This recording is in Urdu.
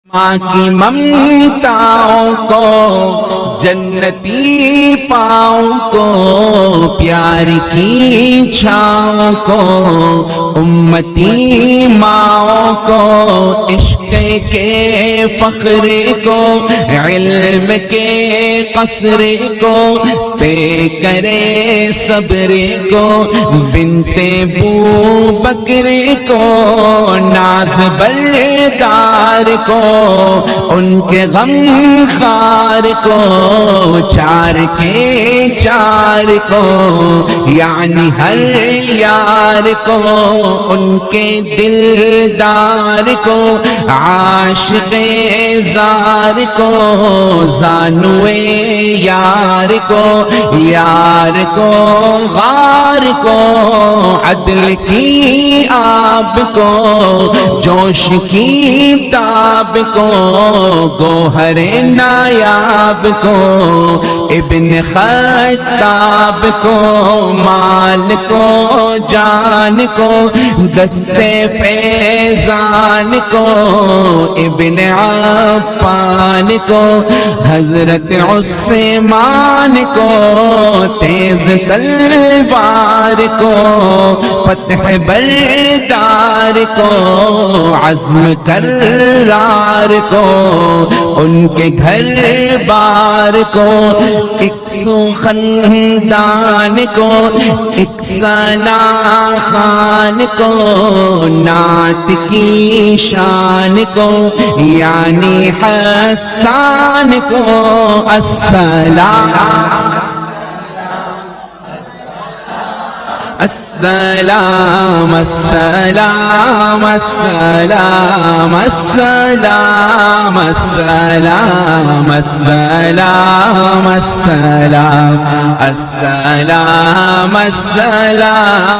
ماں کی ممتاؤں کو جنتی پاؤں کو پیار کی چھاؤں کو امتی ماؤں کو عشق کے فخر کو علم کے قصر کو پے کرے صبر کو بنت بو بکر کو ناز بردار کو ان کے غم خار کو چار کے چار کو یعنی ہر یار کو ان کے دلدار کو عاشق زار کو زانوے یار کو غار کو عدل کی آب کو جوش کی تاب کو گوہر نایاب کو ابن خطاب کو مال کو جان کو دستے فیضان کو ابن عفان کو حضرت عثمان کو تیز تلوار کو فتح بردار کو عزم کرار کو ان کے گھر بار کو ایک سو خاندان کو ایک ثنا خان کو نعت کی شان کو یعنی حسان کو السلام السلام السلام السلام السلام السلام السلام السلام السلام السلام